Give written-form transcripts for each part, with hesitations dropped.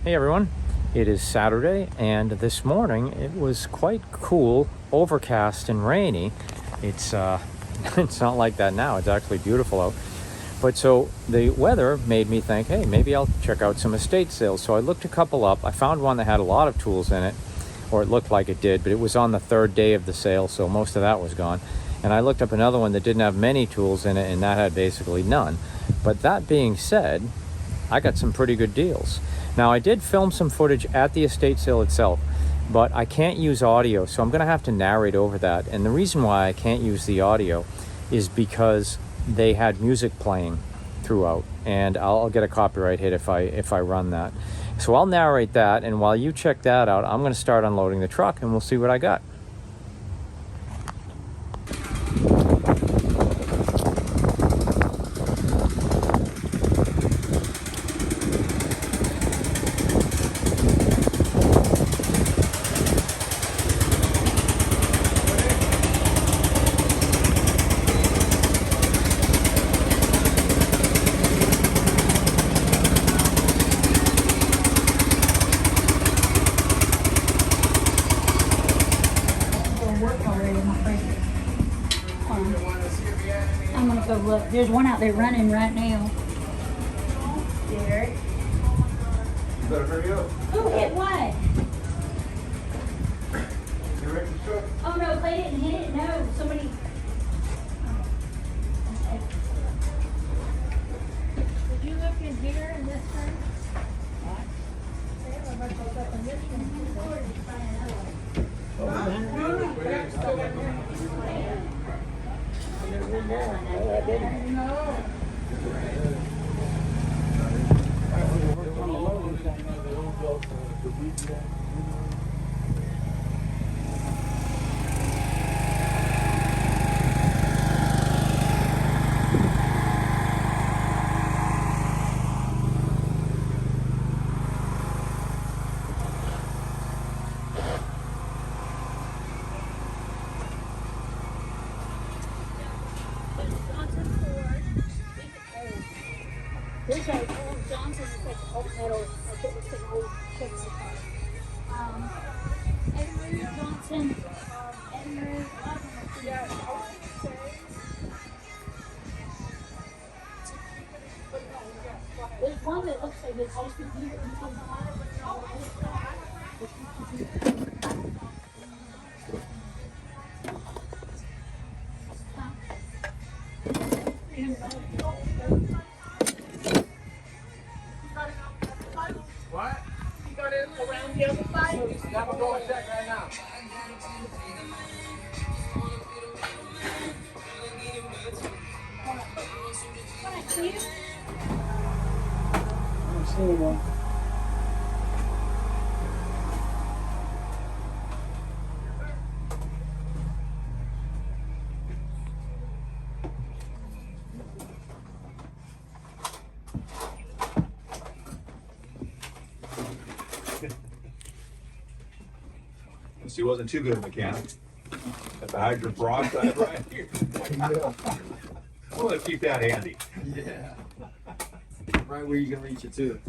Hey everyone, it is Saturday and this morning it was quite cool, overcast and rainy. It's it's not like that now. It's actually beautiful out. But so the weather made me think, hey, maybe I'll check out some estate sales. So I looked a couple up. I found one that had a lot of tools in it, or it looked like it did, but it was on the third day of the sale, so most of that was gone. And I looked up another one that didn't have many tools in it, and that had basically none. But that being said, I got some pretty good deals. Now, I did film some footage at the estate sale itself, but I can't use audio, so I'm going to have to narrate over that. And the reason why I can't use the audio is because they had music playing throughout, and I'll get a copyright hit if I run that. So I'll narrate that, and while you check that out, I'm going to start unloading the truck, and we'll see what I got. I'm gonna go look. There's one out there running right now. Derek. You better hurry up. Who hit what? You ready to show? Oh no, they didn't hit it. No, somebody. Did you look in here in this room? There's a old Johnson, it's like old metal, like it looks like old Chevy car. Edward Johnson, Edward, yeah, there's one that looks like it's just a here. What? You got it around the other side? That will go and check right now. I don't see one. He wasn't too good a mechanic. Got the hydrogen peroxide right here. Well, let's keep that handy. Yeah. Right where you can reach it too.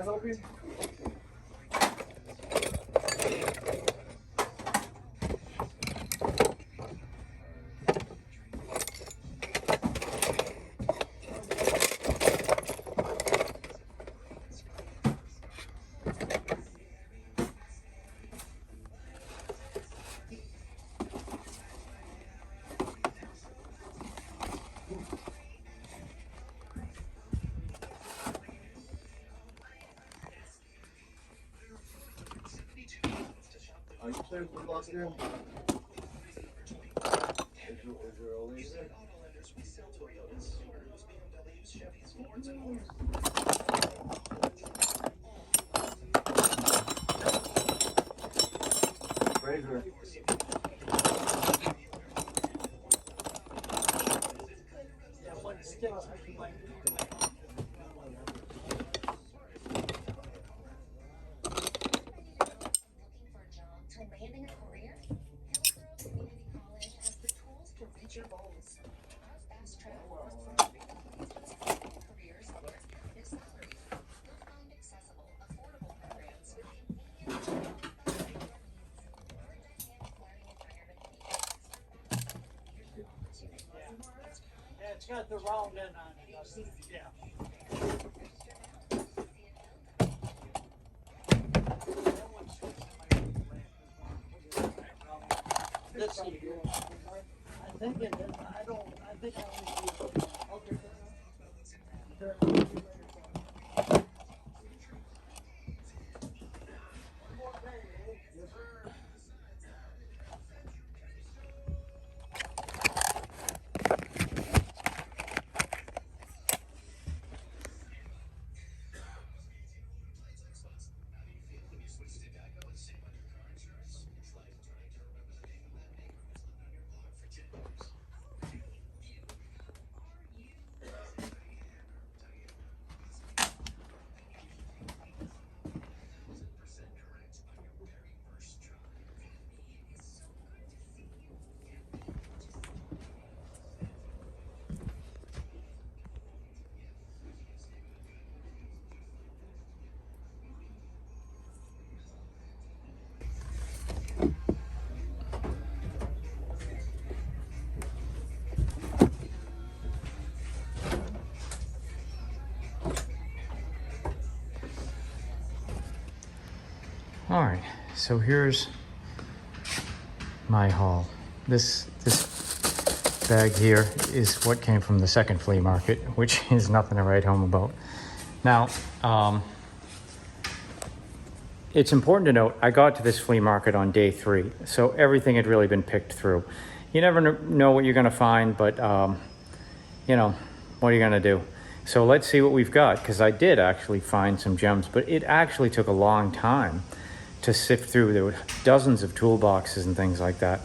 help you? Are you playing with the box there? Is there all these there? Fraser. Yeah, one stick. Landing a career? Hillsborough Community College has the tools to reach your goals. Fast track course careers at competitive salaries. You'll find accessible, affordable programs with convenient your dynamic learning environment needs. Yeah, it's got the round end on it. Yeah. This is, I think it is, I think I only do. All right, so here's my haul. This bag here is what came from the second flea market, which is nothing to write home about. Now, it's important to note, I got to this flea market on day 3, so everything had really been picked through. You never know what you're gonna find, but you know, what are you gonna do? So let's see what we've got, because I did actually find some gems, but it actually took a long time to sift through. There were dozens of toolboxes and things like that.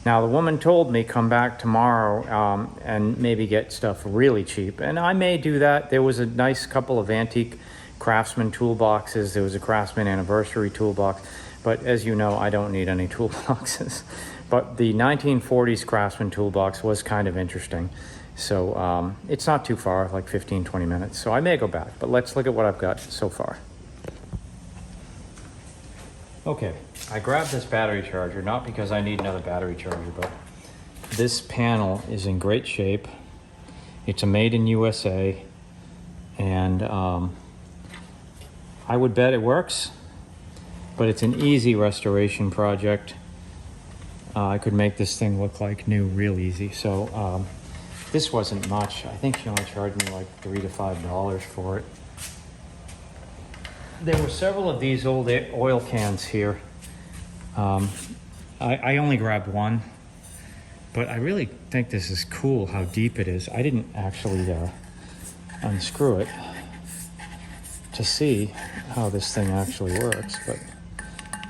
Now, the woman told me come back tomorrow and maybe get stuff really cheap, and I may do that. There was a nice couple of antique Craftsman toolboxes. There was a Craftsman anniversary toolbox, but as you know, I don't need any toolboxes. But the 1940s Craftsman toolbox was kind of interesting. So it's not too far, like 15-20 minutes. So I may go back, but let's look at what I've got so far. Okay, I grabbed this battery charger, not because I need another battery charger, but this panel is in great shape. It's a made in USA, and I would bet it works, but it's an easy restoration project. I could make this thing look like new real easy. So this wasn't much. I think she only charged me like $3 to $5 for it. There were several of these old oil cans here. I only grabbed one, but I really think this is cool how deep it is. I didn't actually unscrew it to see how this thing actually works, but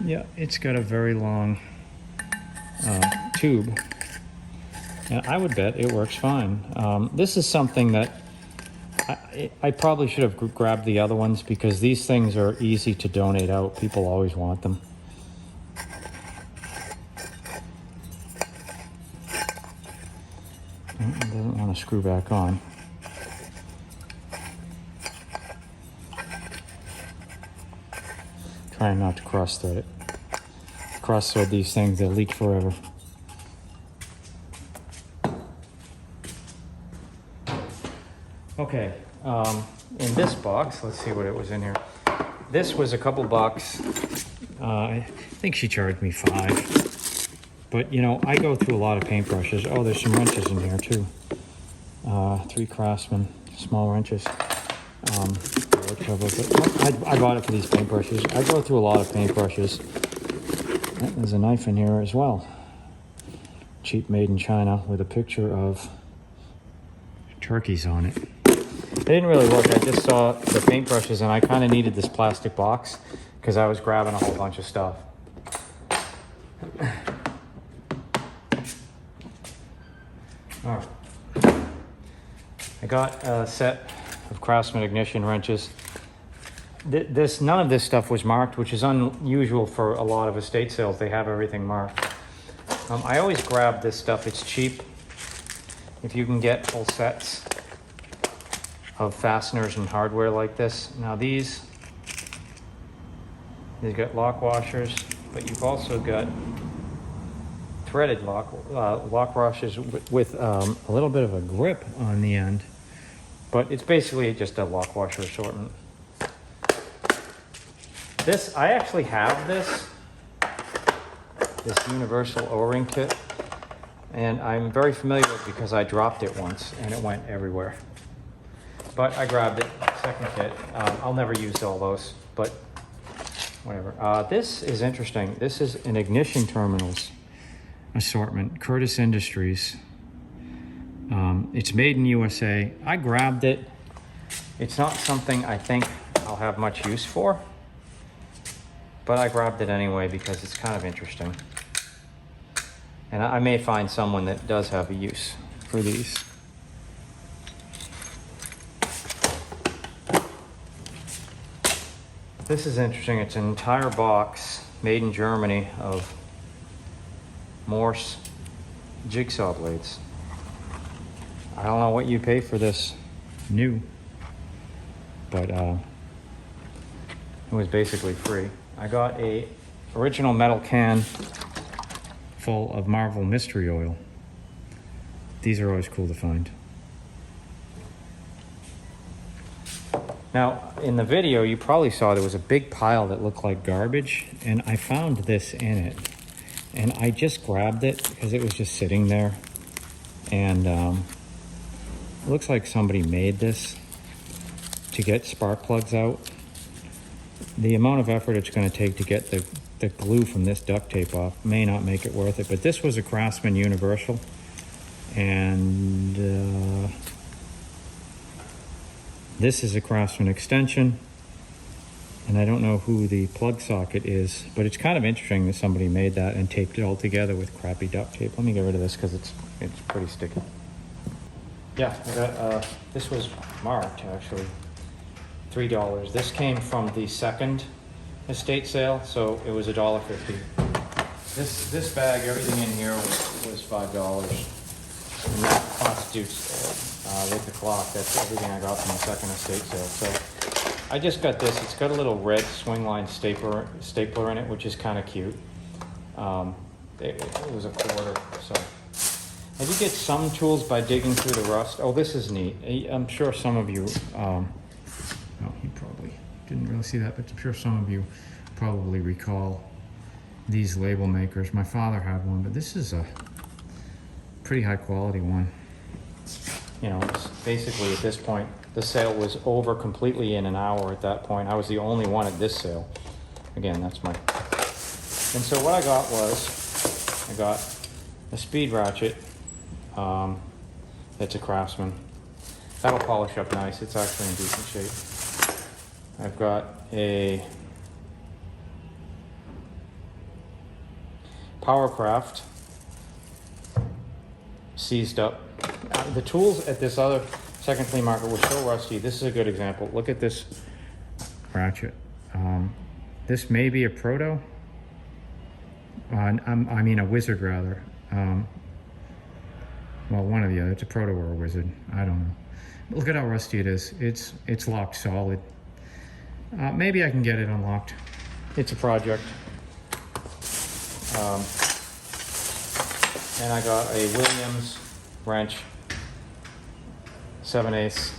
yeah, it's got a very long tube. And I would bet it works fine. This is something that I probably should have grabbed the other ones, because these things are easy to donate out. People always want them. It doesn't want to screw back on. Trying not to cross thread it. Cross thread these things, they'll leak forever. Okay, in this box, let's see what it was in here. This was a couple bucks. I think she charged me $5. But you know, I go through a lot of paintbrushes. Oh, there's some wrenches in here too. 3 Craftsman small wrenches. I bought it for these paintbrushes. I go through a lot of paintbrushes. There's a knife in here as well. Cheap, made in China, with a picture of turkeys on it. They didn't really look. I just saw the paintbrushes and I kind of needed this plastic box because I was grabbing a whole bunch of stuff. All right. I got a set of Craftsman ignition wrenches. None of this stuff was marked, which is unusual for a lot of estate sales. They have everything marked. I always grab this stuff. It's cheap. If you can get full sets of fasteners and hardware like this. Now these got lock washers, but you've also got threaded lock washers with a little bit of a grip on the end. But it's basically just a lock washer assortment. This, I actually have this universal O-ring kit, and I'm very familiar with it because I dropped it once and it went everywhere. But I grabbed it, second kit. I'll never use all those, but whatever. This is interesting. This is an ignition terminals assortment, Curtis Industries. It's made in USA. I grabbed it. It's not something I think I'll have much use for, but I grabbed it anyway because it's kind of interesting. And I may find someone that does have a use for these. This is interesting. It's an entire box made in Germany of Morse jigsaw blades. I don't know what you pay for this new, but it was basically free. I got a original metal can full of Marvel Mystery Oil. These are always cool to find. Now, in the video, you probably saw there was a big pile that looked like garbage, and I found this in it. And I just grabbed it because it was just sitting there. And it looks like somebody made this to get spark plugs out. The amount of effort it's going to take to get the glue from this duct tape off may not make it worth it. But this was a Craftsman Universal. And this is a Craftsman extension, and I don't know who the plug socket is, but it's kind of interesting that somebody made that and taped it all together with crappy duct tape. Let me get rid of this because it's pretty sticky. Yeah, I got, this was marked actually, $3. This came from the second estate sale, so it was $1.50. This bag, everything in here was $5, and that constitutes with the clock. That's everything I got from the second estate sale. So I just got this. It's got a little red swing line stapler in it, which is kind of cute. It was $1. So and you get some tools by digging through the rust. Oh, this is neat. I'm sure some of you, no, you probably didn't really see that, but I'm sure some of you probably recall these label makers. My father had one, but this is a pretty high quality one. You know, it's basically at this point, the sale was over completely in an hour at that point. I was the only one at this sale. Again, that's my... And so what I got was, I got a speed ratchet. That's a Craftsman. That'll polish up nice. It's actually in decent shape. I've got a Powercraft seized up. The tools at this other second flea market were so rusty. This is a good example. Look at this ratchet. This may be a proto. I mean a wizard rather. Well, one or the other. It's a proto or a wizard. I don't know. But look at how rusty it is. It's locked solid. Maybe I can get it unlocked. it's a project. And I got a Williams wrench, 7/8.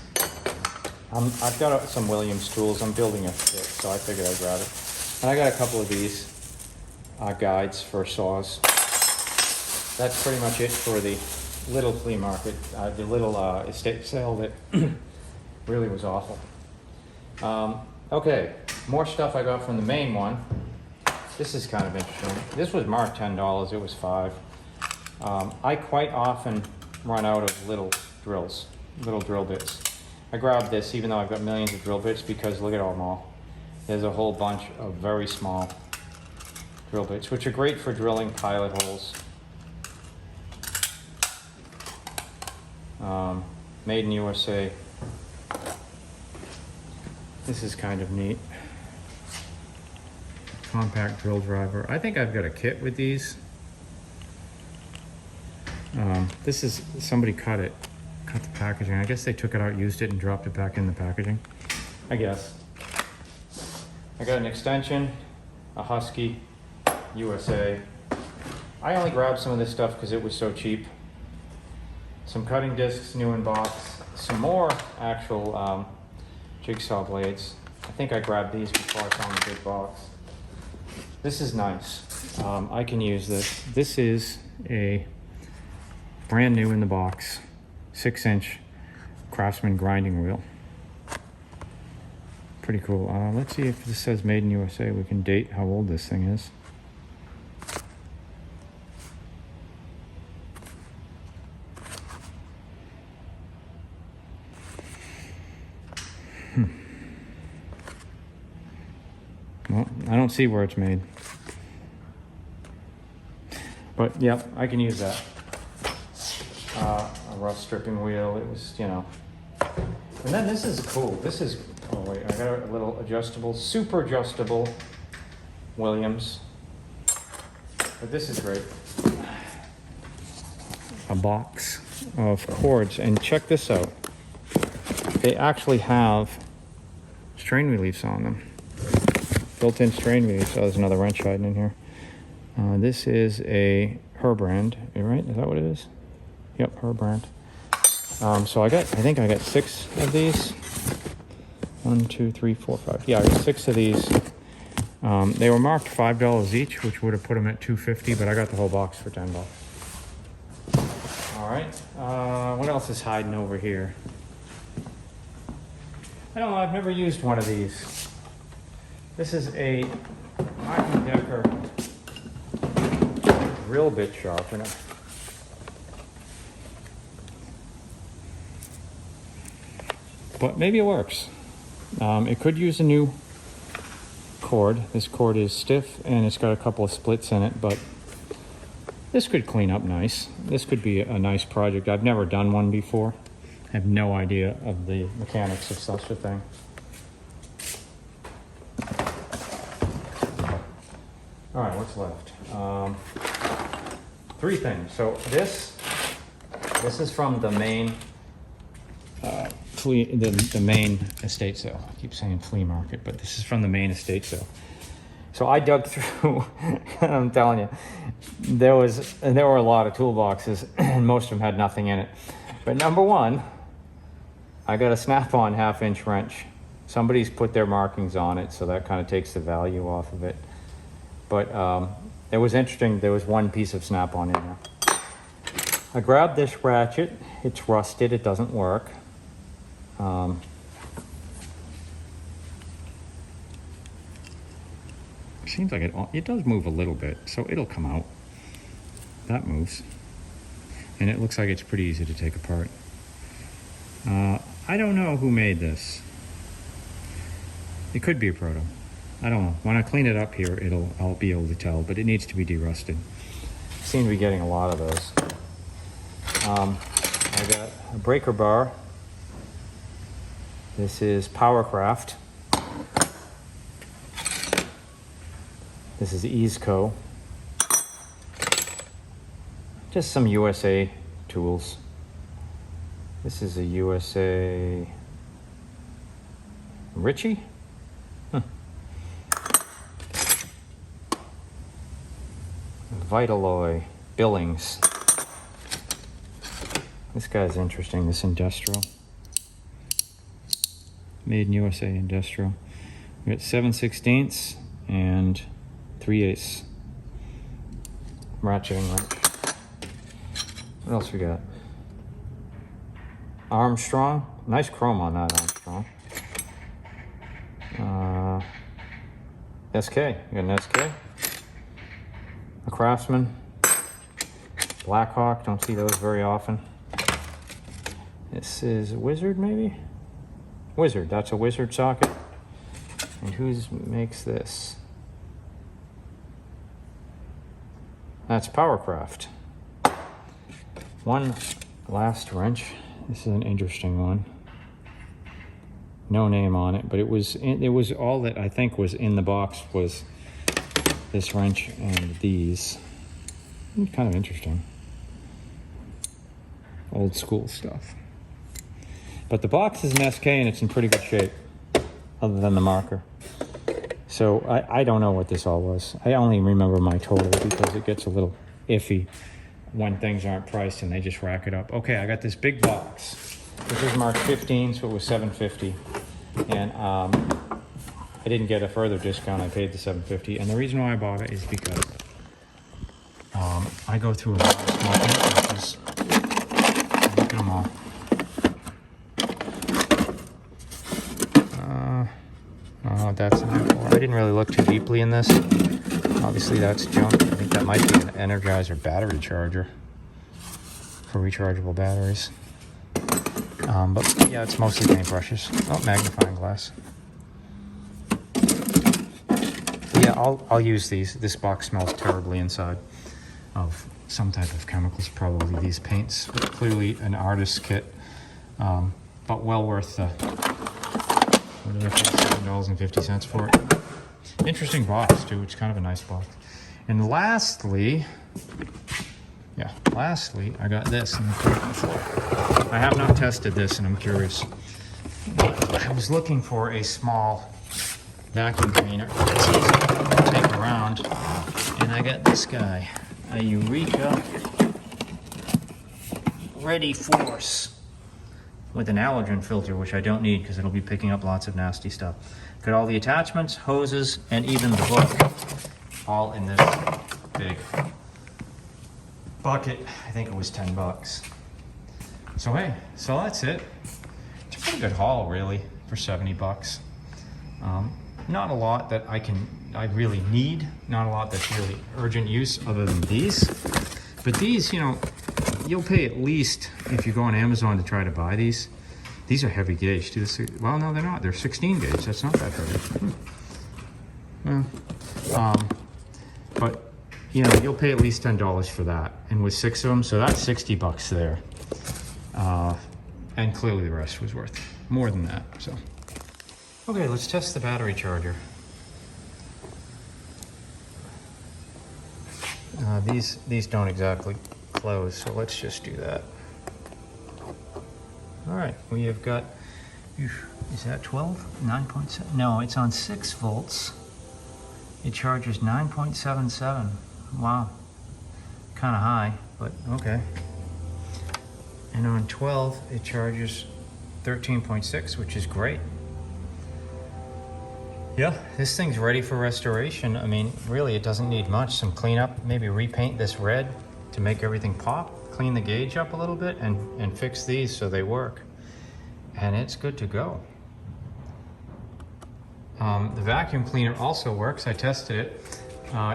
I've got some Williams tools. I'm building a kit, so I figured I'd grab it. And I got a couple of these guides for saws. That's pretty much it for the little flea market, the little estate sale that really was awful. Okay, more stuff I got from the main one. This is kind of interesting. This was marked $10, it was $5. I quite often run out of little drills, little drill bits. I grabbed this even though I've got millions of drill bits because look at them all. There's a whole bunch of very small drill bits, which are great for drilling pilot holes. Made in USA. This is kind of neat. Compact drill driver. I think I've got a kit with these. This is, somebody cut the packaging. I guess they took it out, used it, and dropped it back in the packaging. I guess. I got an extension, a Husky, USA. I only grabbed some of this stuff because it was so cheap. Some cutting discs, new in box. Some more actual jigsaw blades. I think I grabbed these before I found the big box. This is nice. I can use this. This is a brand new in the box, 6-inch Craftsman grinding wheel. Pretty cool. Let's see if this says made in USA. We can date how old this thing is. Well, I don't see where it's made. But yep, I can use that. A rough stripping wheel, it was, you know. And then this is cool. This is, oh wait, I got a little adjustable, super adjustable Williams. But this is great. A box of cords, and check this out. They actually have strain reliefs on them. Built-in strain reliefs. Oh, there's another wrench hiding in here. This is a Herbrand, right? Is that what it is? Yep, Herbrand. So I think I got 6 of these. 1, 2, 3, 4, 5. Yeah, I got 6 of these. They were marked $5 each, which would have put them at $2.50, but I got the whole box for $10. All right. What else is hiding over here? I don't know. I've never used one of these. This is a Martin Decker drill bit sharpener. But maybe it works. It could use a new cord. This cord is stiff and it's got a couple of splits in it, but this could clean up nice. This could be a nice project. I've never done one before. I have no idea of the mechanics of such a thing. All right, what's left? 3 things. So this is from the main the main estate sale. I keep saying flea market, but this is from the main estate sale. So I dug through, and I'm telling you, there were a lot of toolboxes, and most of them had nothing in it. But number one, I got a snap-on 1/2-inch wrench. Somebody's put their markings on it, so that kind of takes the value off of it. But it was interesting. There was one piece of snap-on in there. I grabbed this ratchet. It's rusted. It doesn't work. Seems like it does move a little bit, so it'll come out. That moves. And it looks like it's pretty easy to take apart. I don't know who made this. It could be a proto. I don't know. When I clean it up here, I'll be able to tell, but it needs to be derusted. Seem to be getting a lot of those. I got a breaker bar. This is Powercraft. This is Easeco. Just some USA tools. This is a USA Ritchie. Vitaloy Billings. This guy's interesting, this industrial. Made in USA industrial. We got 7/16 and 3/8 ratcheting wrench. What else we got? Armstrong. Nice chrome on that Armstrong. SK. You got an SK. A Craftsman. Blackhawk. Don't see those very often. This is a Wizard, maybe? Wizard. That's a Wizard socket. And who makes this? That's Powercraft. One last wrench. This is an interesting one. No name on it, but it was all that I think was in the box was this wrench and these. Kind of interesting. Old school stuff. But the box is an SK and it's in pretty good shape, other than the marker. So I don't know what this all was. I only remember my total because it gets a little iffy when things aren't priced and they just rack it up. Okay, I got this big box. This was marked 15, so it was $7.50. And I didn't get a further discount. I paid the $7.50. And the reason why I bought it is because I go through a lot of small paintbrushes. Look at them all. Oh, that's an apple. I didn't really look too deeply in this. Obviously, that's junk. I think that might be an Energizer battery charger for rechargeable batteries. But yeah, it's mostly paintbrushes. Oh, magnifying glass. Yeah, I'll use these. This box smells terribly inside of some type of chemicals, probably these paints. Clearly an artist's kit, but well worth the, what did I pay, $7.50 for it. Interesting box too, it's kind of a nice box. And lastly, I got this in the floor. I have not tested this and I'm curious. I was looking for a small vacuum cleaner that's easy to take around, and I got this guy, a Eureka Ready Force with an allergen filter, which I don't need because it'll be picking up lots of nasty stuff. Got all the attachments, hoses, and even the book, all in this big bucket. I think it was $10. So hey, so that's it. It's a pretty good haul, really, for $70. Not a lot that I really need. Not a lot that's really urgent use other than these. But these, you know, you'll pay at least, if you go on Amazon to try to buy these. These are heavy gauge. Well, no, they're not. They're 16 gauge. That's not that heavy. But, you know, you'll pay at least $10 for that. And with 6 of them, so that's $60 there. And clearly the rest was worth more than that, so. Okay, let's test the battery charger. These don't exactly close, so let's just do that. All right, we have got, is that 12? 9.7? No, it's on 6 volts. It charges 9.77. Wow, kind of high, but okay. And on 12, it charges 13.6, which is great. Yeah, this thing's ready for restoration. I mean, really, it doesn't need much. Some cleanup, maybe repaint this red to make everything pop, clean the gauge up a little bit, and fix these so they work. And it's good to go. The vacuum cleaner also works. I tested it.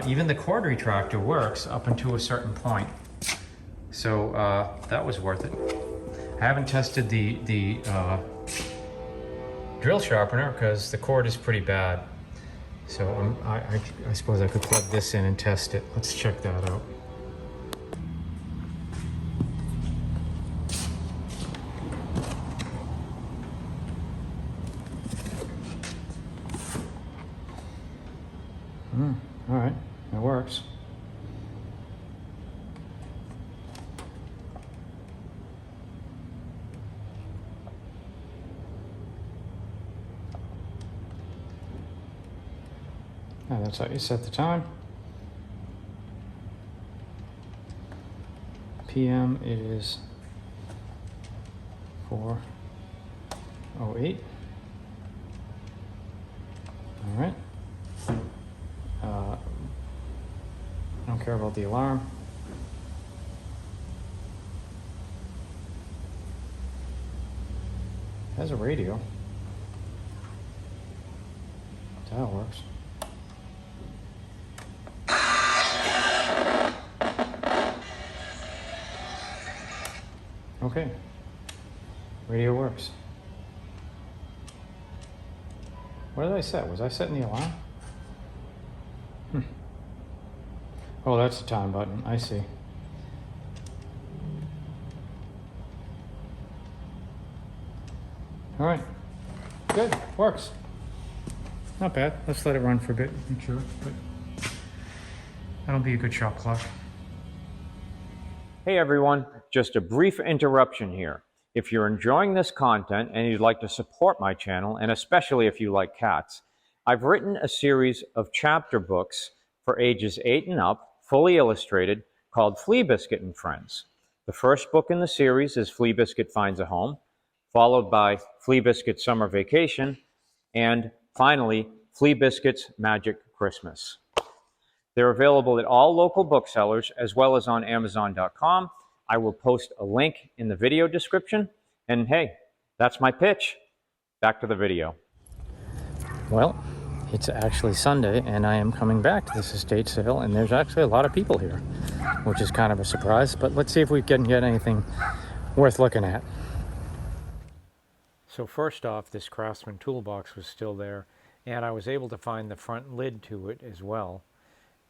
Even the cord retractor works up until a certain point. So that was worth it. I haven't tested the drill sharpener because the cord is pretty bad. So I suppose I could plug this in and test it. Let's check that out. All right, that works. That's how you set the time. p.m. It is 4:08. All right. I don't care about the alarm. It has a radio. That works. Okay. Radio works. What did I set? Was I setting the alarm? Oh, that's the time button. I see. All right. Good. Works. Not bad. Let's let it run for a bit. Make sure. But that'll be a good shot clock. Hey everyone. Just a brief interruption here. If you're enjoying this content and you'd like to support my channel, and especially if you like cats, I've written a series of chapter books for ages 8 and up, fully illustrated, called Flea Biscuit and Friends. The first book in the series is Flea Biscuit Finds a Home, followed by Flea Biscuit Summer Vacation, and finally, Flea Biscuit's Magic Christmas. They're available at all local booksellers as well as on Amazon.com. I will post a link in the video description. And hey, that's my pitch. Back to the video. Well, it's actually Sunday, and I am coming back to this estate sale, and there's actually a lot of people here, which is kind of a surprise. But let's see if we can get anything worth looking at. So first off, this Craftsman toolbox was still there, and I was able to find the front lid to it as well.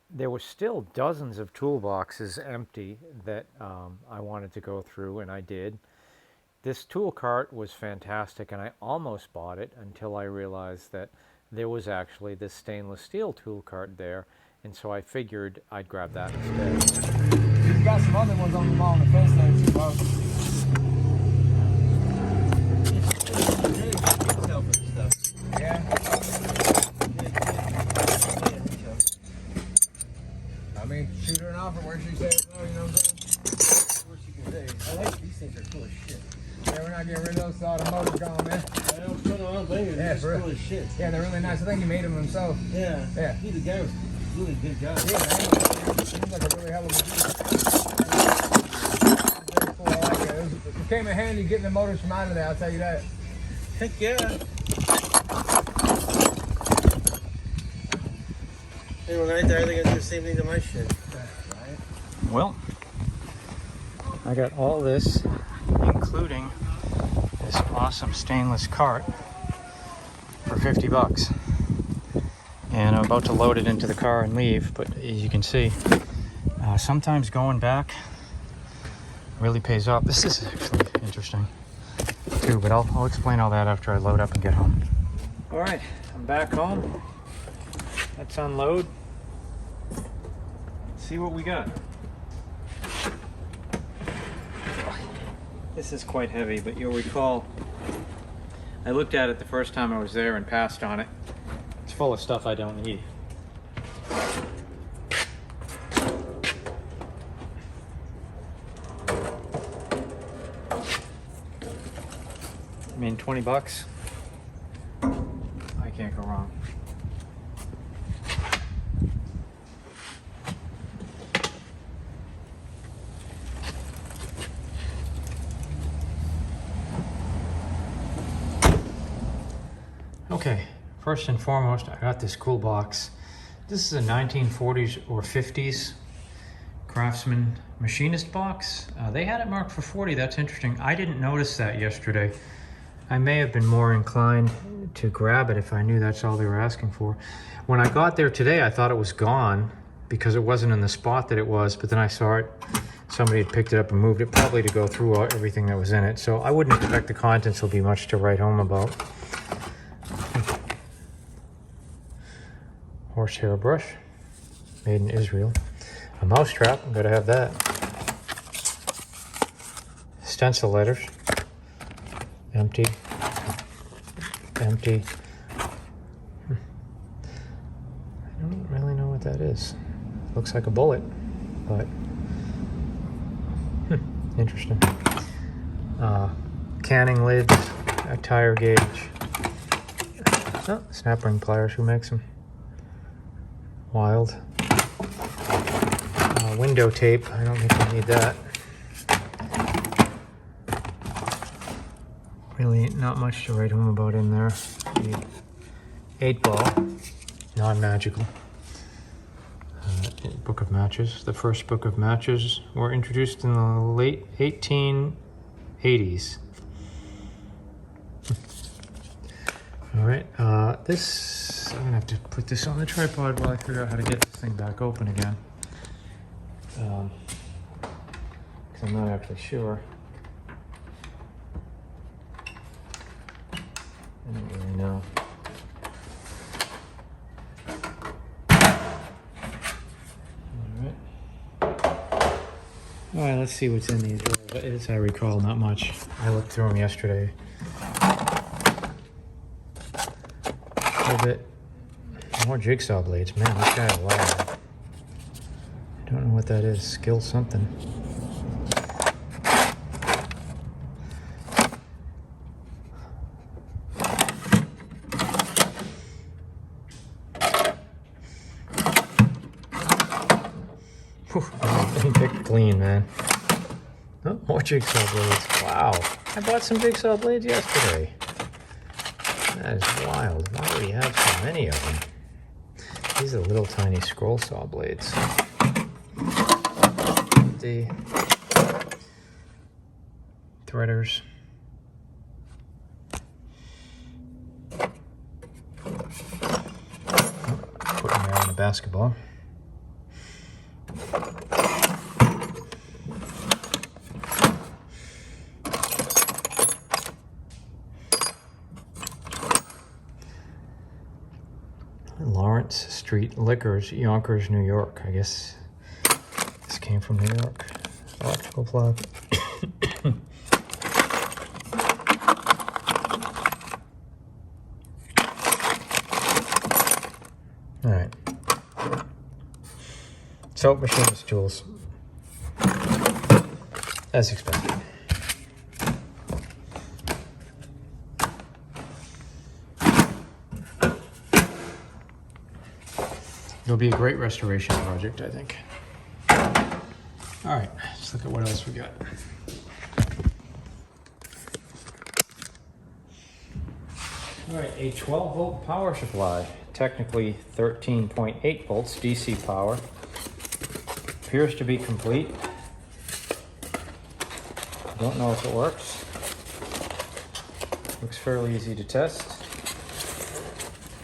There were still dozens of toolboxes empty that I wanted to go through, and I did. This tool cart was fantastic, and I almost bought it until I realized that there was actually this stainless steel tool cart there, and so I figured I'd grab that instead. You've got some other ones on the wall on the fence there too, Bob. Yeah. I mean, shoot her an offer where she says no, you know what I'm saying? What she can say. I like these things are cool as shit. Yeah, we're not getting rid of those so the motor's gone, man. I don't put them on things. Yeah, It's for real. cool as shit. Yeah, they're really nice. I think he made them himself. Yeah. Yeah. He the guy was really good guy. Yeah, man. Seems like a really hell of a dude. Very cool. I like it. It came in handy getting the motors from out of there, I'll tell you that. Heck yeah. Hey, when I die, they're gonna do the same thing to my shit. Well, I got all this, including this awesome stainless cart, for 50 bucks. And I'm about to load it into the car and leave, but as you can see, sometimes going back really pays off. This is actually interesting too, but I'll explain all that after I load up and get home. All right, I'm back home. Let's unload. See what we got. This is quite heavy, but you'll recall I looked at it the first time I was there and passed on it. It's full of stuff I don't need. I mean, 20 bucks. I can't go wrong. Okay, first and foremost, I got this cool box. This is a 1940s or 50s Craftsman machinist box. They had it marked for 40, that's interesting. I didn't notice that yesterday. I may have been more inclined to grab it if I knew that's all they were asking for. When I got there today, I thought it was gone because it wasn't in the spot that it was, but then I saw it. Somebody had picked it up and moved it, probably to go through everything that was in it. So I wouldn't expect the contents will be much to write home about. Horsehair brush, made in Israel. A mouse trap, I'm gonna have that. Stencil letters, empty, empty. I don't really know what that is. Looks like a bullet, but Interesting. Canning lids, a tire gauge. Oh, snap ring pliers. Who makes them? Wild. Window tape. I don't think we need that. Really not much to write home about in there. The 8-ball, non-magical. Book of matches. The first book of matches were introduced in the late 1880s. All right, this, I'm gonna have to put this on the tripod while I figure out how to get this thing back open again. Because I'm not actually sure. I don't really know. All right, let's see what's in these drawers. As I recall, not much. I looked through them yesterday. A little bit more jigsaw blades. Man, this guy has a lot of them. I don't know what that is. Skill something. Whew, pick clean, man. Oh, more jigsaw blades. Wow. I bought some jigsaw blades yesterday. That is wild. Why do we have so many of them? These are little tiny scroll saw blades. The threaders. Put them there in a basketball. Lawrence Street Liquors, Yonkers, New York. I guess this came from New York. Electrical plug. All right. So, machinist tools. As expected. It'll be a great restoration project, I think. All right, let's look at what else we got. All right, a 12-volt power supply, technically 13.8 volts DC power. Appears to be complete. Don't know if it works. Looks fairly easy to test.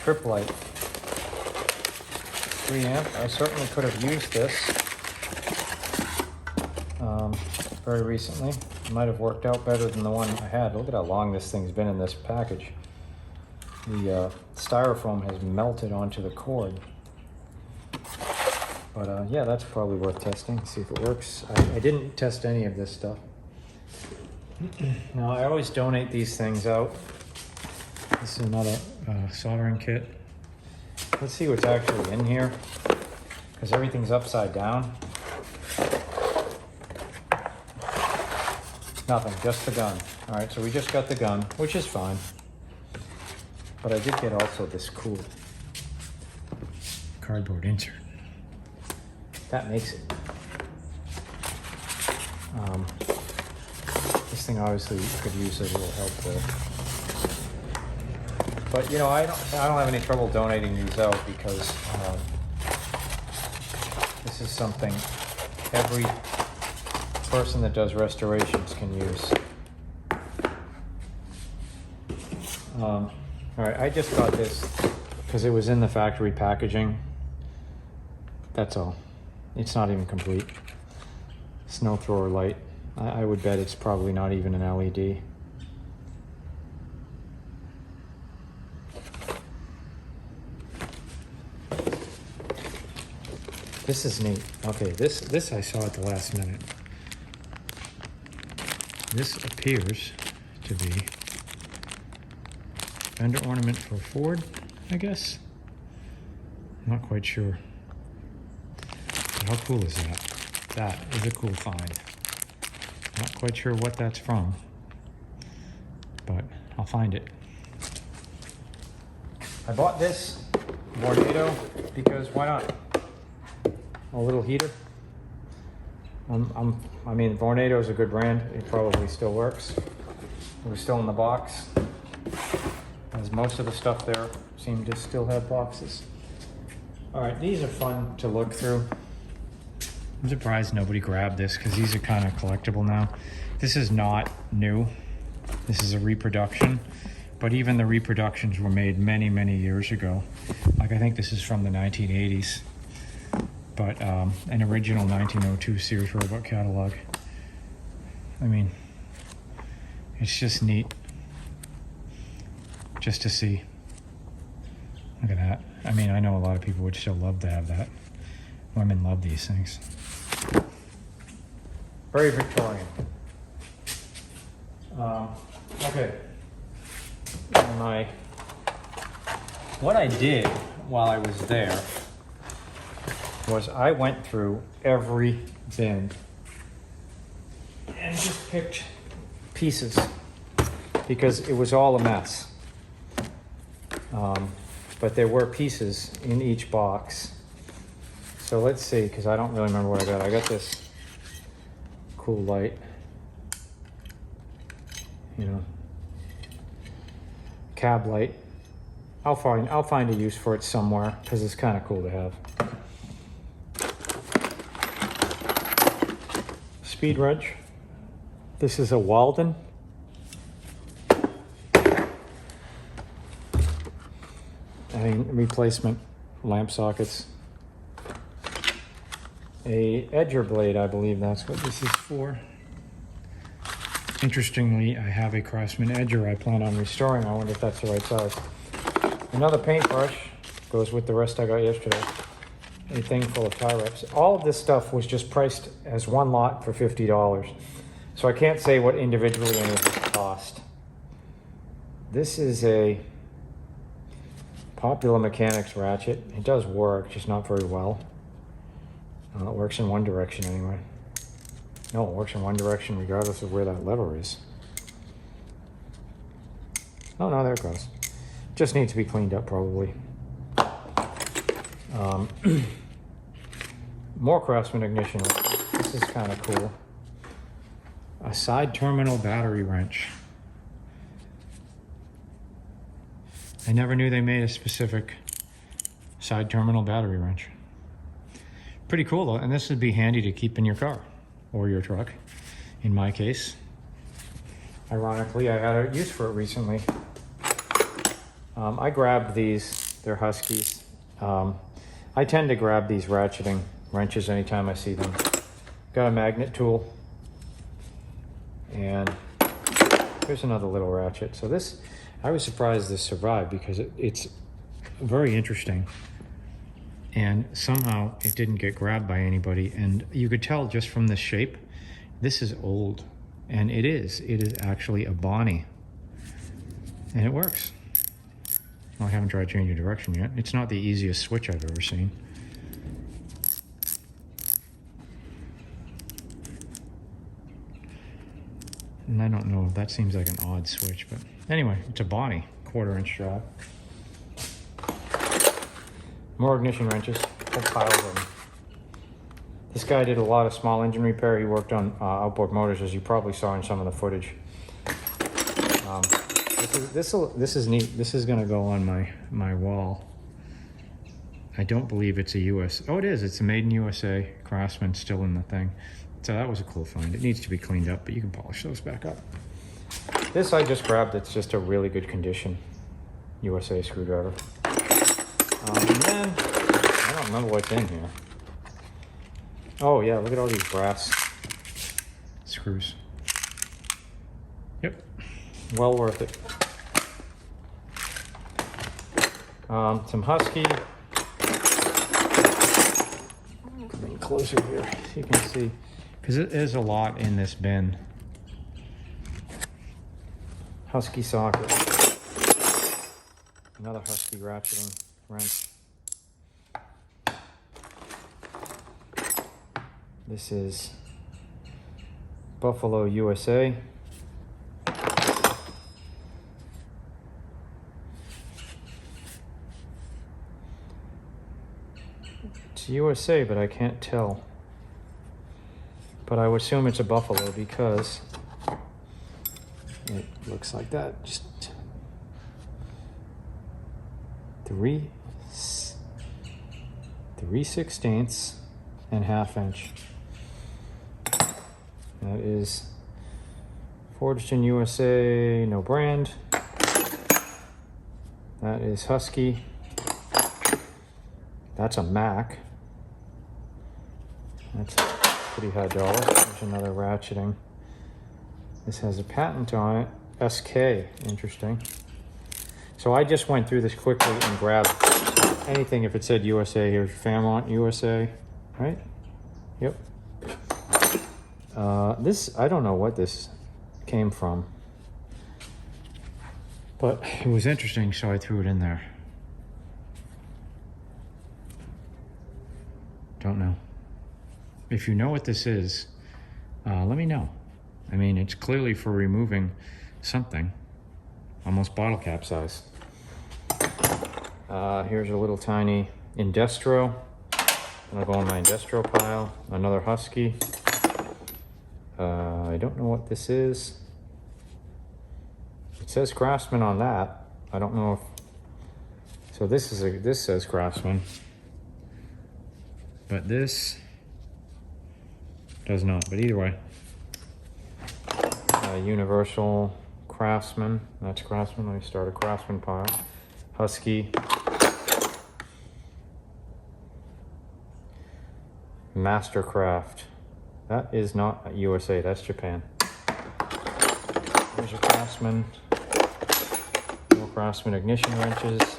Trip light. 3 amp. I certainly could have used this very recently. It might have worked out better than the one I had. Look at how long this thing's been in this package. The styrofoam has melted onto the cord. But yeah, that's probably worth testing, see if it works. I didn't test any of this stuff. Now, I always donate these things out. This is another soldering kit. Let's see what's actually in here, because everything's upside down. Nothing, just the gun. All right, so we just got the gun, which is fine. But I did get also this cool cardboard insert. That makes it. This thing obviously could use a little help there. But you know, I don't have any trouble donating these out because this is something every person that does restorations can use. All right, I just got this because it was in the factory packaging. That's all. It's not even complete. Snow thrower light. I would bet it's probably not even an LED. This is neat. Okay, this I saw at the last minute. This appears to be fender ornament for Ford, I guess. Not quite sure. But how cool is that? That is a cool find. Not quite sure what that's from, but I'll find it. I bought this Vornado because why not? A little heater. I mean, Vornado is a good brand. It probably still works. It was still in the box, as most of the stuff there seemed to still have boxes. All right, these are fun to look through. I'm surprised nobody grabbed this because these are kind of collectible now. This is not new. This is a reproduction, but even the reproductions were made many, many years ago. Like I think this is from the 1980s, but an original 1902 Sears robot catalog. I mean, it's just neat just to see. Look at that. I mean, I know a lot of people would still love to have that. Women love these things. Very Victorian. Okay. What I did while I was there was I went through every bin and just picked pieces because it was all a mess. But there were pieces in each box. So let's see, because I don't really remember what I got. I got this cool light, you know, cab light. I'll find a use for it somewhere because it's kind of cool to have. Speed wrench. This is a Walden. I mean, replacement lamp sockets. A edger blade, I believe that's what this is for. Interestingly, I have a Craftsman edger I plan on restoring. I wonder if that's the right size. Another paintbrush goes with the rest I got yesterday. A thing full of tie wraps. All of this stuff was just priced as one lot for $50. So I can't say what individually any of this cost. This is a Popular Mechanics ratchet. It does work, just not very well. It works in one direction anyway. No, it works in one direction regardless of where that lever is. Oh no, there it goes. Just needs to be cleaned up probably. More Craftsman ignition. This is kind of cool. A side terminal battery wrench. I never knew they made a specific side terminal battery wrench. Pretty cool though, and this would be handy to keep in your car or your truck, in my case. Ironically, I had a use for it recently. I grabbed these, they're Huskies. I tend to grab these ratcheting wrenches anytime I see them. Got a magnet tool, and here's another little ratchet. So this, I was surprised this survived because it's very interesting. And somehow it didn't get grabbed by anybody. And you could tell just from the shape, this is old. And it is actually a Bonnie. And it works. Well, I haven't tried changing direction yet. It's not the easiest switch I've ever seen. And I don't know, that seems like an odd switch, but anyway, it's a Bonnie, 1/4 inch drive. More ignition wrenches, whole piles of them. This guy did a lot of small engine repair. He worked on outboard motors, as you probably saw in some of the footage. This is neat. This is gonna go on my wall. I don't believe it's a US. Oh, it is. It's a made in USA. Craftsman still in the thing. So that was a cool find. It needs to be cleaned up, but you can polish those back up. This I just grabbed. It's just a really good condition USA screwdriver. And then, I don't remember what's in here. Oh yeah, look at all these brass screws. Yep, well worth it. Some Husky. Come in closer here so you can see. Because it is a lot in this bin. Husky socket. Another Husky ratcheting wrench. This is Buffalo, USA. It's USA, but I can't tell. But I would assume it's a Buffalo because it looks like that. Just 3/16 and 1/2 inch. That is forged in USA, no brand. That is Husky. That's a Mac. That's pretty hydraulic. There's another ratcheting. This has a patent on it. SK, interesting. So I just went through this quickly and grabbed anything if it said USA. Here's Fairmont USA, right? Yep. This, I don't know what this came from, but it was interesting, so I threw it in there. Don't know. If you know what this is, let me know. I mean, it's clearly for removing something, almost bottle cap size. Here's a little tiny Indestro. I'll go on my Indestro pile. Another Husky. I don't know what this is. It says Craftsman on that. I don't know if. So this says Craftsman, but this does not. But either way, Universal Craftsman. That's Craftsman. Let me start a Craftsman pile. Husky. Mastercraft. That is not USA, that's Japan. There's a Craftsman. More Craftsman ignition wrenches.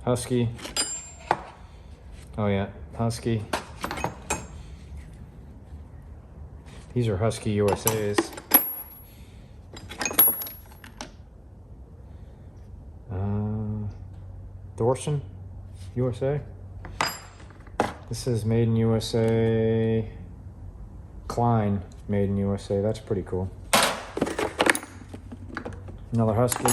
Husky. Oh yeah, Husky. These are Husky USA's. Thorson, USA. This is made in USA. Klein, made in USA. That's pretty cool. Another Husky.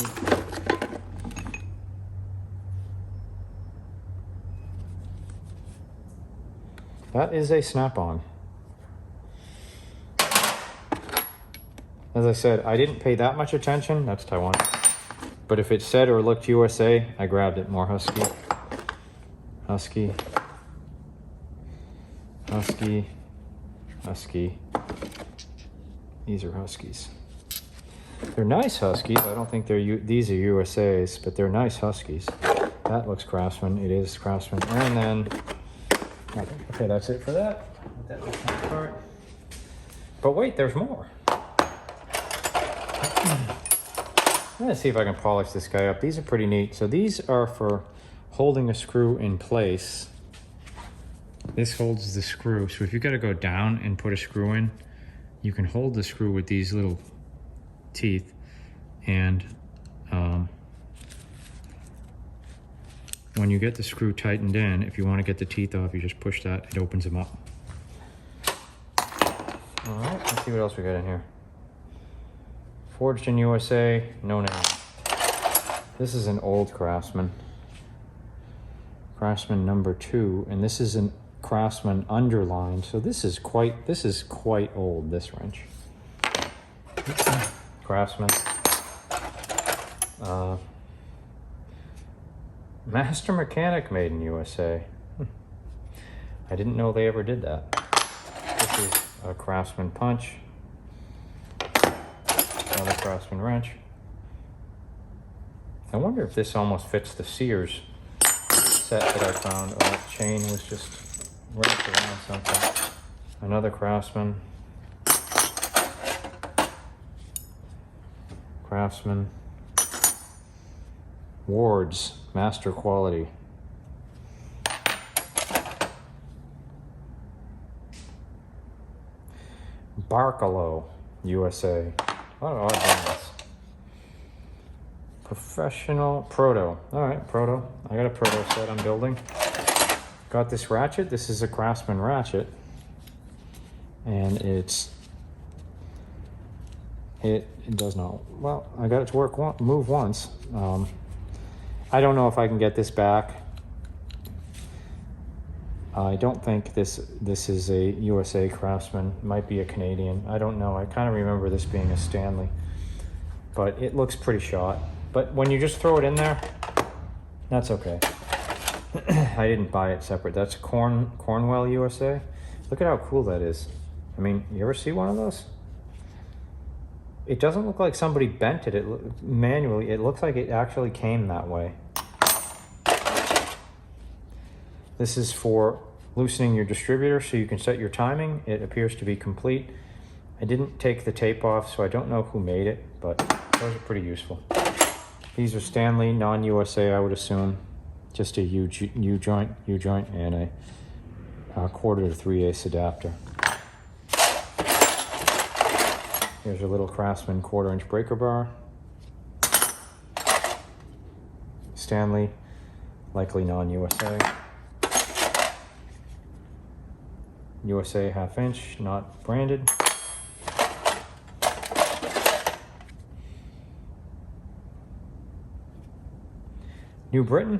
That is a snap-on. As I said, I didn't pay that much attention. That's Taiwan. But if it said or looked USA, I grabbed it. More Husky. Husky. Husky. Husky. These are Huskies. They're nice Huskies. I don't think these are USA's, but they're nice Huskies. That looks Craftsman. It is Craftsman. And then, okay, that's it for that. But wait, there's more. I'm gonna see if I can polish this guy up. These are pretty neat. So these are for holding a screw in place. This holds the screw. So if you gotta go down and put a screw in, you can hold the screw with these little teeth. And when you get the screw tightened in, if you want to get the teeth off, you just push that, it opens them up. All right, let's see what else we got in here. Forged in USA, no name. This is an old Craftsman. Craftsman number 2, and this is an Craftsman underlined. So this is quite old, this wrench. Craftsman. Master Mechanic made in USA. I didn't know they ever did that. This is a Craftsman punch. Another Craftsman wrench. I wonder if this almost fits the Sears set that I found. Oh, that chain was just wrapped around something. Another Craftsman. Craftsman. Ward's Master Quality. Barcalo, USA. A lot of odd brands. Professional Proto. All right, Proto. I got a Proto set I'm building. got this ratchet. This is a Craftsman ratchet, and it does not, well, I got it to work move once. I don't know if I can get this back. I don't think this is a USA Craftsman. It might be a Canadian. I don't know. I kind of remember this being a Stanley, but it looks pretty shot. But when you just throw it in there, that's okay. I didn't buy it separate. That's Cornwell, USA. Look at how cool that is. I mean, you ever see one of those? It doesn't look like somebody bent it manually. It looks like it actually came that way. This is for loosening your distributor so you can set your timing. It appears to be complete. I didn't take the tape off, so I don't know who made it, but those are pretty useful. These are Stanley, non-USA, I would assume. Just a U-joint, and a 1/4 to 3/8 adapter. Here's a little Craftsman 1/4-inch breaker bar. Stanley, likely non-USA. USA 1/2 inch, not branded. New Britain.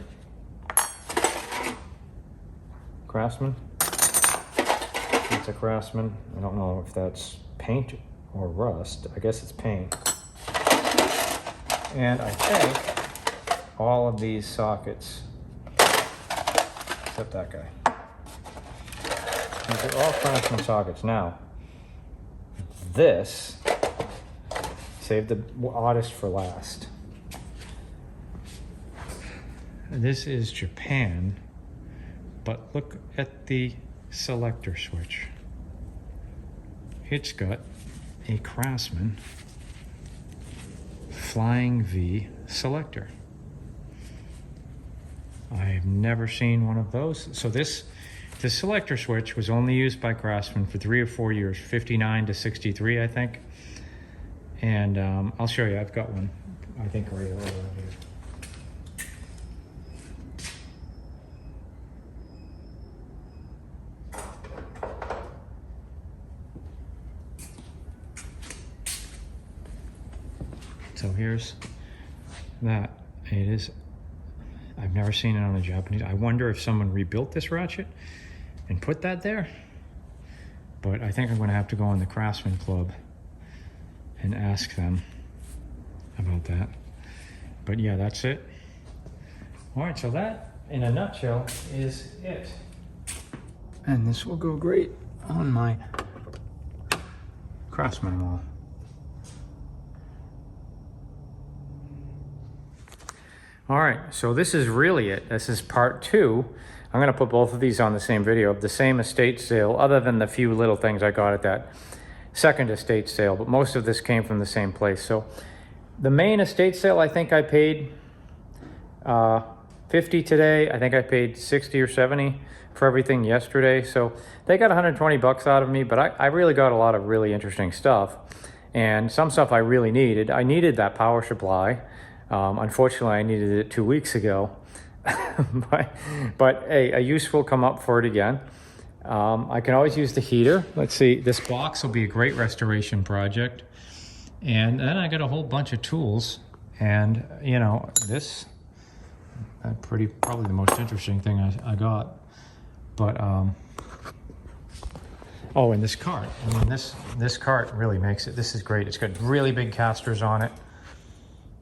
Craftsman. It's a Craftsman. I don't know if that's paint or rust. I guess it's paint. And I think all of these sockets, except that guy, these are all Craftsman sockets. Now, this, save the oddest for last. This is Japan, but look at the selector switch. It's got a Craftsman Flying V selector. I've never seen one of those. So the selector switch was only used by Craftsman for 3 or 4 years, 59 to 63, I think. And I'll show you, I've got one, I think right over here. So here's that. It is, I've never seen it on a Japanese. I wonder if someone rebuilt this ratchet and put that there. But I think I'm gonna have to go in the Craftsman Club and ask them about that. But yeah, that's it. All right, so that, in a nutshell, is it. And this will go great on my Craftsman wall. All right, so this is really it. This is part 2. I'm gonna put both of these on the same video of the same estate sale, other than the few little things I got at that second estate sale, but most of this came from the same place. So the main estate sale, I think I paid 50 today. I think I paid 60 or 70 for everything yesterday. So they got 120 bucks out of me, but I really got a lot of really interesting stuff. And some stuff I really needed. I needed that power supply. Unfortunately, I needed it 2 weeks ago, but hey, a use will come up for it again. I can always use the heater. Let's see, this box will be a great restoration project. And then I got a whole bunch of tools, and you know, this, probably the most interesting thing I got. But, oh, and this cart. I mean, this cart really makes it. This is great. It's got really big casters on it.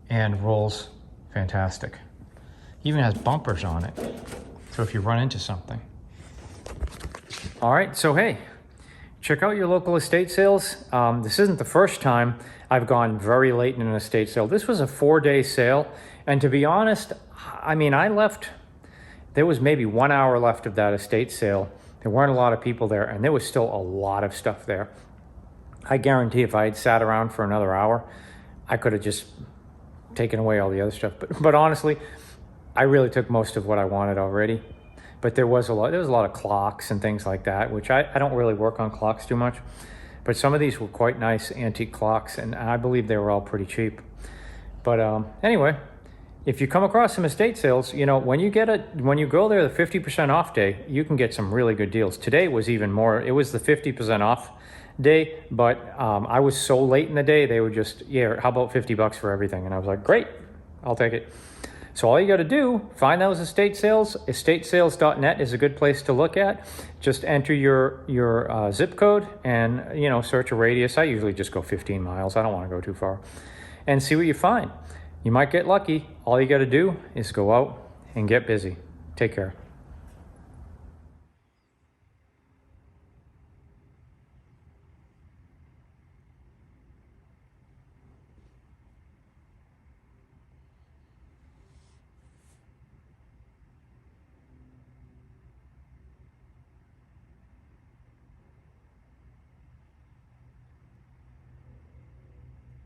And rolls fantastic. Even has bumpers on it, so if you run into something. All right, so hey, check out your local estate sales. This isn't the first time I've gone very late in an estate sale. This was a 4-day sale, and to be honest, I mean, there was maybe 1 hour left of that estate sale. There weren't a lot of people there, and there was still a lot of stuff there. I guarantee if I had sat around for another hour, I could have just taken away all the other stuff. But honestly, I really took most of what I wanted already. But there was a lot of clocks and things like that, which I don't really work on clocks too much. But some of these were quite nice antique clocks, and I believe they were all pretty cheap. But anyway, if you come across some estate sales, you know, when you go there the 50% off day, you can get some really good deals. Today was even more. It was the 50% off day, but I was so late in the day, they were just, yeah, how about $50 for everything? And I was like, great, I'll take it. So all you got to do, find those estate sales. Estatesales.net is a good place to look at. Just enter your zip code and, you know, search a radius. I usually just go 15 miles. I don't want to go too far. And see what you find. You might get lucky. All you got to do is go out and get busy. Take care.